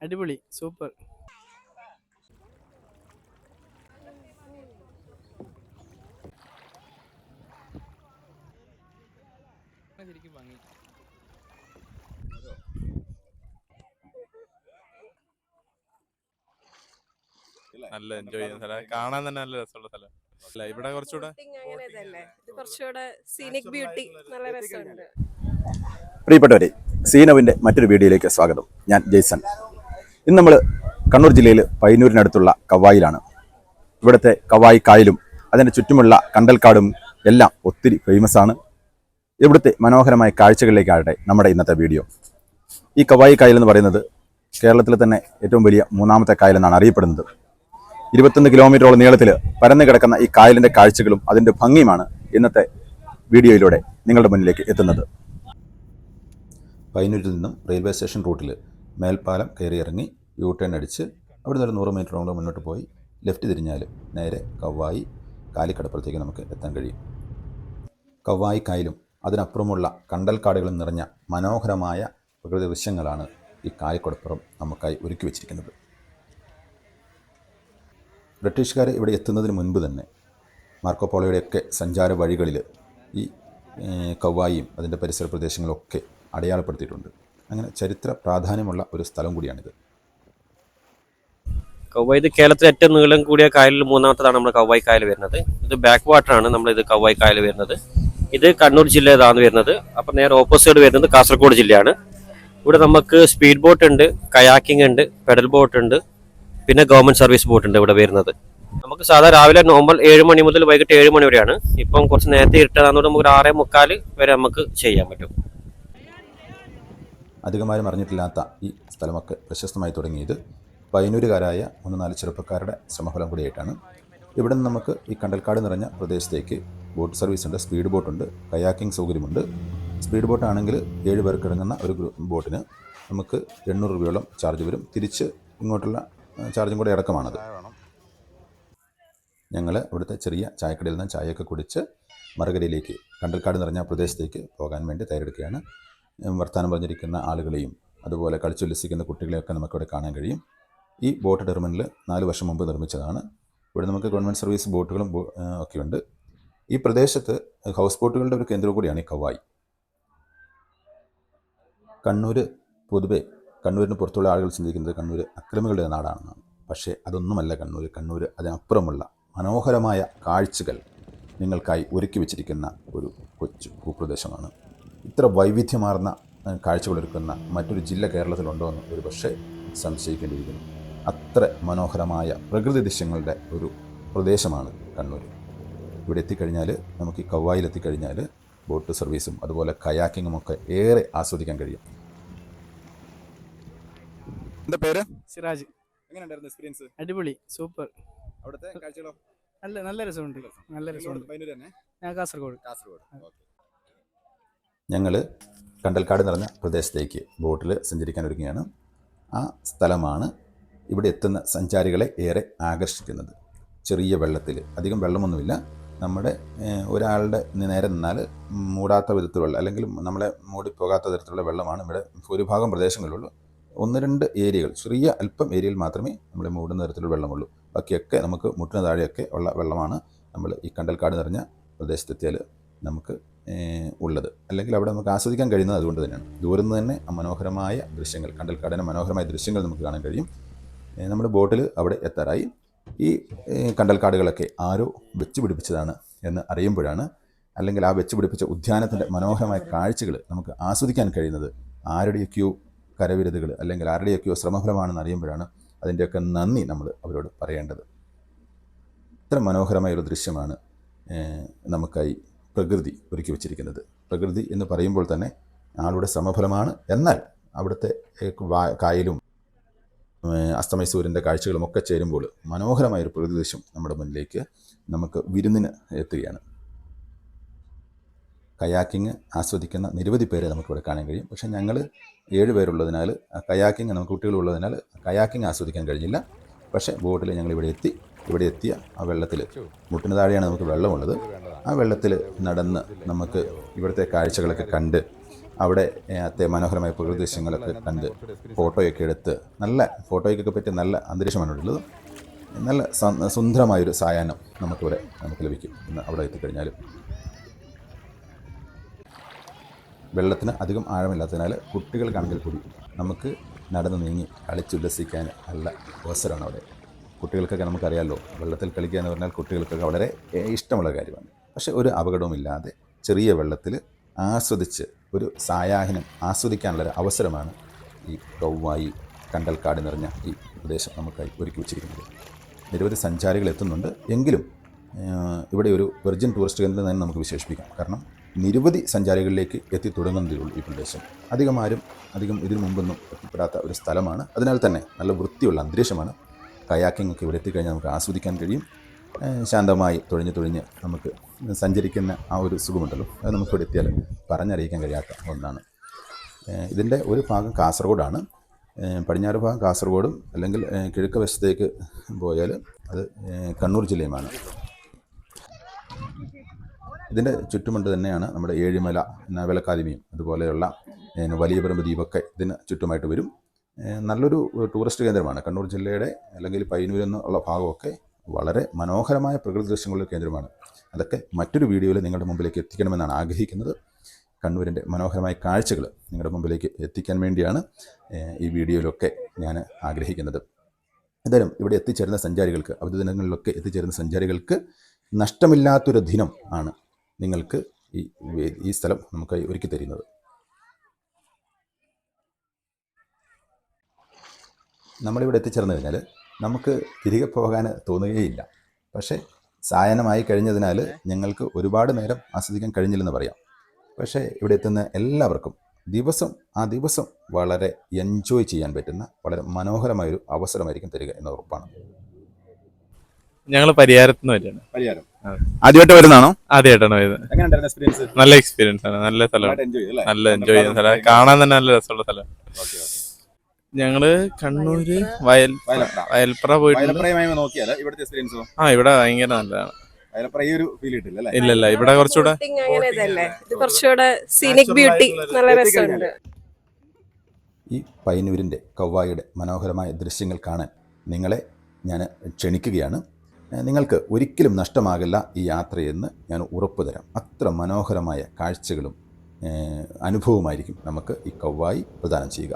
അടിപൊളി സൂപ്പർ. നല്ല എൻജോയ് ചെയ്യുന്ന സ്ഥലം, കാണാൻ തന്നെ നല്ല രസമുള്ള സ്ഥലം അല്ല. ഇവിടെ കുറച്ചുകൂടെ സീനിക് ബ്യൂട്ടി നല്ല രസമുണ്ട്. പ്രിയപ്പെട്ടവരെ, സീനവിൻ്റെ മറ്റൊരു വീഡിയോയിലേക്ക് സ്വാഗതം. ഞാൻ ജെയ്സൺ. ഇന്ന് നമ്മൾ കണ്ണൂർ ജില്ലയിൽ പയ്യന്നൂരിനടുത്തുള്ള കവായിലാണ്. ഇവിടുത്തെ കവായി കായലും അതിൻ്റെ ചുറ്റുമുള്ള കണ്ടൽക്കാടും എല്ലാം ഒത്തിരി ഫേമസ് ആണ്. ഇവിടുത്തെ മനോഹരമായ കാഴ്ചകളിലേക്കാകട്ടെ നമ്മുടെ ഇന്നത്തെ വീഡിയോ. ഈ കവായി കായൽ എന്ന് പറയുന്നത് കേരളത്തിലെ തന്നെ ഏറ്റവും വലിയ മൂന്നാമത്തെ കായലെന്നാണ് അറിയപ്പെടുന്നത്. 21 കിലോമീറ്ററോളം നീളത്തിൽ പരന്നു കിടക്കുന്ന ഈ കായലിൻ്റെ കാഴ്ചകളും അതിൻ്റെ ഭംഗിയുമാണ് ഇന്നത്തെ വീഡിയോയിലൂടെ നിങ്ങളുടെ മുന്നിലേക്ക് എത്തുന്നത്. പയ്യന്നൂരിൽ നിന്നും റെയിൽവേ സ്റ്റേഷൻ റൂട്ടിൽ മേൽപ്പാലം കയറി ഇറങ്ങി യു ടേൺ അടിച്ച് അവിടെ നിന്ന് ഒരു 100 മീറ്ററോളം മുന്നോട്ട് പോയി ലെഫ്റ്റ് തിരിഞ്ഞാൽ നേരെ കവായി കാലിക്കടപ്പുറത്തേക്ക് നമുക്ക് എത്താൻ കഴിയും. കവായി കായലും അതിനപ്പുറമുള്ള കണ്ടൽക്കാടുകളും നിറഞ്ഞ മനോഹരമായ പ്രകൃതി ദൃശ്യങ്ങളാണ് ഈ കാലിക്കടപ്പുറം നമുക്കായി ഒരുക്കി വച്ചിരിക്കുന്നത്. ബ്രിട്ടീഷുകാർ ഇവിടെ എത്തുന്നതിന് മുൻപ് തന്നെ മാർക്കോപോളോയുടെയൊക്കെ സഞ്ചാര വഴികളിൽ ഈ കവായിയും അതിൻ്റെ പരിസര പ്രദേശങ്ങളൊക്കെ അടയാളപ്പെടുത്തിയിട്ടുണ്ട്. അങ്ങനെ ചരിത്ര പ്രാധാന്യമുള്ള ഒരു സ്ഥലം കൂടിയാണിത്. കവായി ഇത് കേരളത്തിലെ ഏറ്റവും നീളം കൂടിയ കായലിൽ മൂന്നാമത്തതാണ് നമ്മുടെ കവായി കായൽ വരുന്നത്. ഇത് ബാക്ക് വാട്ടറാണ് നമ്മളിത് കവായി കായൽ വരുന്നത്. ഇത് കണ്ണൂർ ജില്ലയിലാണ് വരുന്നത്. അപ്പം നേരെ ഓപ്പോസിറ്റ് വരുന്നത് കാസർഗോഡ് ജില്ലയാണ്. ഇവിടെ നമുക്ക് സ്പീഡ് ബോട്ട് ഉണ്ട്, കയാക്കിംഗ് ഉണ്ട്, പെഡൽ ബോട്ട് ഉണ്ട്, പിന്നെ ഗവൺമെന്റ് സർവീസ് ബോട്ട് ഉണ്ട് ഇവിടെ വരുന്നത്. നമുക്ക് സാധാരണ രാവിലെ നോർമൽ 7 മണി മുതൽ വൈകിട്ട് 7 മണി വരെയാണ്. ഇപ്പം കുറച്ച് നേരത്തെ ഇരുട്ടാകുന്നതുകൊണ്ട് നമുക്ക് 6:45 വരെ നമുക്ക് ചെയ്യാൻ പറ്റും. അധികമാരും അറിഞ്ഞിട്ടില്ലാത്ത ഈ സ്ഥലമൊക്കെ പ്രശസ്തമായി തുടങ്ങിയത് പയ്യന്നൂരുകാരായ 3-4 ചെറുപ്പക്കാരുടെ ശ്രമഫലം കൂടിയായിട്ടാണ്. ഇവിടെ നിന്ന് നമുക്ക് ഈ കണ്ടൽക്കാട് നിറഞ്ഞ പ്രദേശത്തേക്ക് ബോട്ട് സർവീസ് ഉണ്ട്, സ്പീഡ് ബോട്ടുണ്ട്, കയാക്കിംഗ് സൗകര്യമുണ്ട്. സ്പീഡ് ബോട്ടാണെങ്കിൽ 7 പേർക്ക് ഇറങ്ങുന്ന ഒരു ബോട്ടിന് നമുക്ക് 800 രൂപയോളം ചാർജ് വരും. തിരിച്ച് ഇങ്ങോട്ടുള്ള ചാർജും കൂടെ അടക്കമാണത്. ഞങ്ങൾ ഇവിടുത്തെ ചെറിയ ചായക്കടയിൽ നിന്ന് ചായയൊക്കെ കുടിച്ച് മറുകരയിലേക്ക് കണ്ടൽക്കാട് നിറഞ്ഞ പ്രദേശത്തേക്ക് പോകാൻ വേണ്ടി തയ്യാറെടുക്കുകയാണ്. വർത്തമാനം പറഞ്ഞിരിക്കുന്ന ആളുകളെയും അതുപോലെ കളിച്ചുല്ലസിക്കുന്ന കുട്ടികളെയൊക്കെ നമുക്കിവിടെ കാണാൻ കഴിയും. ഈ ബോട്ട് ടെർമിനൽ 4 വർഷം മുമ്പ് നിർമ്മിച്ചതാണ്. ഇവിടെ നമുക്ക് ഗവൺമെൻറ് സർവീസ് ബോട്ടുകളും ഒക്കെയുണ്ട്. ഈ പ്രദേശത്ത് ഹൗസ് ബോട്ടുകളുടെ ഒരു കേന്ദ്രം കൂടിയാണ് ഈ കവായി. കണ്ണൂരിന് പുറത്തുള്ള ആളുകൾ ചിന്തിക്കുന്നത് കണ്ണൂർ അക്രമികളുടെ നാടാണെന്നാണ്. പക്ഷേ അതൊന്നുമല്ല കണ്ണൂർ അതിനപ്പുറമുള്ള മനോഹരമായ കാഴ്ചകൾ നിങ്ങൾക്കായി ഒരുക്കി വെച്ചിരിക്കുന്ന ഒരു കൊച്ചു ഭൂപ്രദേശമാണ്. ഇത്ര വൈവിധ്യമാർന്ന കാഴ്ചകളൊരുക്കുന്ന മറ്റൊരു ജില്ല കേരളത്തിലുണ്ടോ എന്ന് ഒരു പക്ഷേ സംശയിക്കേണ്ടിയിരിക്കുന്നു. അത്ര മനോഹരമായ പ്രകൃതി ദൃശ്യങ്ങളുടെ ഒരു പ്രദേശമാണ് കണ്ണൂർ. ഇവിടെ എത്തിക്കഴിഞ്ഞാൽ നമുക്ക് ഈ കവായിലെത്തിക്കഴിഞ്ഞാൽ ബോട്ട് സർവീസും അതുപോലെ കയാക്കിങ്ങും ഒക്കെ ഏറെ ആസ്വദിക്കാൻ കഴിയും. എന്താ പേര്? സിറാജ്. എങ്ങനെയുണ്ടായിരുന്നു എക്സ്പീരിയൻസ്? അടിപൊളി സൂപ്പർ. അവിടുത്തെ കാഴ്ചകളോ? നല്ല രസമുണ്ട്. നല്ല രസമുണ്ട്. പയ്യന്നൂർ തന്നെ? ഞാൻ കാസർഗോഡ്. ഞങ്ങൾ കണ്ടൽക്കാട് നിറഞ്ഞ പ്രദേശത്തേക്ക് ബോട്ടിൽ സഞ്ചരിക്കാൻ ഒരുങ്ങുകയാണ്. ആ സ്ഥലമാണ് ഇവിടെ എത്തുന്ന സഞ്ചാരികളെ ഏറെ ആകർഷിക്കുന്നത്. ചെറിയ വെള്ളത്തിൽ, അധികം വെള്ളമൊന്നുമില്ല. നമ്മുടെ ഒരാളുടെ നേരെ നിന്നാൽ മൂടാത്ത വിധത്തിലുള്ള അല്ലെങ്കിൽ നമ്മളെ മൂടിപ്പോകാത്ത തരത്തിലുള്ള വെള്ളമാണ് ഇവിടെ ഭൂരിഭാഗം പ്രദേശങ്ങളിലുള്ളൂ. 1-2 ഏരിയകൾ, ചെറിയ അല്പം ഏരിയയിൽ മാത്രമേ നമ്മൾ മൂടുന്ന തരത്തിലുള്ള വെള്ളമുള്ളൂ. ബാക്കിയൊക്കെ നമുക്ക് മുട്ടിന് താഴെയൊക്കെ ഉള്ള വെള്ളമാണ് നമ്മൾ ഈ കണ്ടൽക്കാട് നിറഞ്ഞ പ്രദേശത്തെത്തിയാൽ നമുക്ക് ഉള്ളത്. അല്ലെങ്കിൽ അവിടെ നമുക്ക് ആസ്വദിക്കാൻ കഴിയുന്നത് അതുകൊണ്ട് തന്നെയാണ്. ദൂരം നിന്ന് തന്നെ മനോഹരമായ ദൃശ്യങ്ങൾ, കണ്ടൽക്കാടിൻ്റെ മനോഹരമായ ദൃശ്യങ്ങൾ നമുക്ക് കാണാൻ കഴിയും. നമ്മുടെ ബോട്ടിൽ അവിടെ എത്താറായി. ഈ കണ്ടൽക്കാടുകളൊക്കെ ആരോ വെച്ച് പിടിപ്പിച്ചതാണ് എന്ന് അറിയുമ്പോഴാണ്, അല്ലെങ്കിൽ ആ വെച്ച് പിടിപ്പിച്ച ഉദ്യാനത്തിൻ്റെ മനോഹരമായ കാഴ്ചകൾ നമുക്ക് ആസ്വദിക്കാൻ കഴിയുന്നത് ആരുടെയൊക്കെയോ കരവിരുതുകൾ അല്ലെങ്കിൽ ആരുടെയൊക്കെയോ ശ്രമഫലമാണെന്ന് അറിയുമ്പോഴാണ് അതിൻ്റെയൊക്കെ നന്ദി നമ്മൾ അവരോട് പറയേണ്ടത്. ഇത്ര മനോഹരമായൊരു ദൃശ്യമാണ് നമുക്കായി പ്രകൃതി ഒരുക്കി വച്ചിരിക്കുന്നത്. പ്രകൃതി എന്ന് പറയുമ്പോൾ തന്നെ ആളുടെ ശ്രമഫലമാണ്. എന്നാൽ അവിടുത്തെ കായലും അസ്തമയ സൂര്യൻ്റെ കാഴ്ചകളും ഒക്കെ ചേരുമ്പോൾ മനോഹരമായൊരു പ്രകൃതി ദൃശ്യം നമ്മുടെ മുന്നിലേക്ക് നമുക്ക് വിരുന്നിന് എത്തുകയാണ്. കയാക്കിങ് ആസ്വദിക്കുന്ന നിരവധി പേരെ നമുക്കിവിടെ കാണാൻ കഴിയും. പക്ഷേ ഞങ്ങൾ 7 പേരുള്ളതിനാൽ കയാക്കിങ് നമുക്ക് കുട്ടികളുള്ളതിനാൽ കയാക്കിങ് ആസ്വദിക്കാൻ കഴിഞ്ഞില്ല. പക്ഷേ ബോട്ടിൽ ഞങ്ങൾ ഇവിടെ എത്തിയ ആ വെള്ളത്തിൽ, മുട്ടിന് താഴെയാണ് നമുക്ക് വെള്ളമുള്ളത്, ആ വെള്ളത്തിൽ നടന്ന് നമുക്ക് ഇവിടുത്തെ കാഴ്ചകളൊക്കെ കണ്ട് അവിടെ മനോഹരമായ പ്രകൃതി ദൃശ്യങ്ങളൊക്കെ കണ്ട് ഫോട്ടോയൊക്കെ എടുത്ത് നല്ല ഫോട്ടോയ്ക്കൊക്കെ പറ്റിയ നല്ല അന്തരീക്ഷമാണ് ഉള്ളത്. നല്ല സുന്ദരമായൊരു സായാഹ്നം നമുക്ക് ലഭിക്കും അവിടെ എത്തിക്കഴിഞ്ഞാലും. വെള്ളത്തിന് അധികം ആഴമില്ലാത്തതിനാൽ കുട്ടികൾക്കാണെങ്കിൽ കൂടി നമുക്ക് നടന്നു നീങ്ങി കളിച്ചുല്ലസിക്കാൻ നല്ല അവസരമാണ് അവിടെ. കുട്ടികൾക്കൊക്കെ നമുക്കറിയാമല്ലോ, വെള്ളത്തിൽ കളിക്കുക എന്ന് പറഞ്ഞാൽ കുട്ടികൾക്കൊക്കെ വളരെ ഇഷ്ടമുള്ള കാര്യമാണ്. പക്ഷേ ഒരു അപകടവുമില്ലാതെ ചെറിയ വെള്ളത്തിൽ ആസ്വദിച്ച് ഒരു സായാഹ്നം ആസ്വദിക്കാനുള്ളൊരു അവസരമാണ് ഈ കൗവായി കണ്ടൽക്കാട് നിറഞ്ഞ ഈ പ്രദേശം നമുക്കായി ഒരുക്കി വച്ചിരിക്കുന്നത്. നിരവധി സഞ്ചാരികൾ എത്തുന്നുണ്ട്. എങ്കിലും ഇവിടെ ഒരു വെർജിൻ ടൂറിസ്റ്റ് കേന്ദ്രം തന്നെ നമുക്ക് വിശേഷിപ്പിക്കാം. കാരണം നിരവധി സഞ്ചാരികളിലേക്ക് എത്തിത്തുടങ്ങുന്നതിലുള്ളൂ ഈ പ്രദേശം. അധികം ഇതിനു മുമ്പൊന്നും എത്തിപ്പെടാത്ത ഒരു സ്ഥലമാണ്. അതിനാൽ തന്നെ നല്ല വൃത്തിയുള്ള അന്തരീക്ഷമാണ്. കയാക്കിംഗ് ഒക്കെ ഇവിടെ എത്തിക്കഴിഞ്ഞാൽ നമുക്ക് ആസ്വദിക്കാൻ കഴിയും. ശാന്തമായി തൊഴിഞ്ഞ് നമുക്ക് സഞ്ചരിക്കുന്ന ആ ഒരു സുഖമുണ്ടല്ലോ, അത് നമുക്കിവിടെ എത്തിയാൽ പറഞ്ഞറിയിക്കാൻ കഴിയാത്ത ഒന്നാണ്. ഇതിൻ്റെ ഒരു ഭാഗം കാസർഗോഡാണ്. പടിഞ്ഞാറ് ഭാഗം കാസർഗോഡും അല്ലെങ്കിൽ കിഴക്ക് വശത്തേക്ക് പോയാൽ അത് കണ്ണൂർ ജില്ലയുമാണ്. ഇതിൻ്റെ ചുറ്റുമുണ്ട് തന്നെയാണ് നമ്മുടെ ഏഴിമല നാവൽ അക്കാദമിയും അതുപോലെയുള്ള വലിയ പറമ്പ് ദ്വീപൊക്കെ ഇതിന് ചുറ്റുമായിട്ട് വരും. നല്ലൊരു ടൂറിസ്റ്റ് കേന്ദ്രമാണ് കണ്ണൂർ ജില്ലയുടെ, അല്ലെങ്കിൽ പയ്യന്നൂർ എന്നുള്ള ഭാഗമൊക്കെ വളരെ മനോഹരമായ പ്രകൃതി ദൃശ്യങ്ങളുടെ കേന്ദ്രമാണ്. അതൊക്കെ മറ്റൊരു വീഡിയോയിൽ നിങ്ങളുടെ മുമ്പിലേക്ക് എത്തിക്കണമെന്നാണ് ആഗ്രഹിക്കുന്നത്. കണ്ണൂരിൻ്റെ മനോഹരമായ കാഴ്ചകൾ നിങ്ങളുടെ മുമ്പിലേക്ക് എത്തിക്കാൻ വേണ്ടിയാണ് ഈ വീഡിയോയിലൊക്കെ ഞാൻ ആഗ്രഹിക്കുന്നത്. എന്തായാലും ഇവിടെ എത്തിച്ചേരുന്ന സഞ്ചാരികൾക്ക്, അവധി ദിനങ്ങളിലൊക്കെ എത്തിച്ചേരുന്ന സഞ്ചാരികൾക്ക് നഷ്ടമില്ലാത്തൊരു ദിനം ആണ് നിങ്ങൾക്ക് ഈ സ്ഥലം നമുക്കായി ഒരുക്കി തരുന്നത്. നമ്മളിവിടെ എത്തിച്ചേർന്ന് കഴിഞ്ഞാൽ നമുക്ക് തിരികെ പോകാൻ തോന്നുകയില്ല. പക്ഷേ സായാഹ്നമായി കഴിഞ്ഞതിനാൽ ഞങ്ങൾക്ക് ഒരുപാട് നേരം ആസ്വദിക്കാൻ കഴിഞ്ഞില്ലെന്ന് പറയാം. പക്ഷേ ഇവിടെ എത്തുന്ന എല്ലാവർക്കും ആ ദിവസം വളരെ എൻജോയ് ചെയ്യാൻ പറ്റുന്ന വളരെ മനോഹരമായൊരു അവസരമായിരിക്കും തരിക എന്ന് ഉറപ്പാണ്. ഞങ്ങൾ പരിയാരത്തുനിന്ന് വരികയാണ്. പരിയാരം ആദ്യമായിട്ട് വരുന്നതാണോ? ആദ്യമായിട്ടാണ് വരുന്നത്. എങ്ങനെയുണ്ടായിരുന്നു എക്സ്പീരിയൻസ്? നല്ല എക്സ്പീരിയൻസ് ആണ്. നല്ല സ്ഥലമാണ്. നല്ല എൻജോയ് ചെയ്യുന്ന സ്ഥലം, കാണാൻ തന്നെ നല്ല രസമുള്ള സ്ഥലം. ഞങ്ങള് കണ്ണൂര് വയൽപ്ര പോയിട്ട് നോക്കിയാൽ ഇവിടുത്തെ എക്സ്പീരിയൻസോ? ഇവിടെ ഭയങ്കര നല്ലതാണ്. ഇല്ല ഇവിടെ കുറച്ചുകൂടെ കുറച്ചുകൂടെ സീനിക് ബ്യൂട്ടി, നല്ല രസമുണ്ട്. ഈ പയ്യന്നൂരിൻ്റെ കൗവായിയുടെ മനോഹരമായ ദൃശ്യങ്ങൾ കാണാൻ നിങ്ങളെ ഞാൻ ക്ഷണിക്കുകയാണ്. നിങ്ങൾക്ക് ഒരിക്കലും നഷ്ടമാകില്ല ഈ യാത്രയെന്ന് ഞാൻ ഉറപ്പ് തരാം. അത്ര മനോഹരമായ കാഴ്ചകളും അനുഭവമായിരിക്കും നമുക്ക് ഈ കൗവായി പ്രദാനം ചെയ്യുക.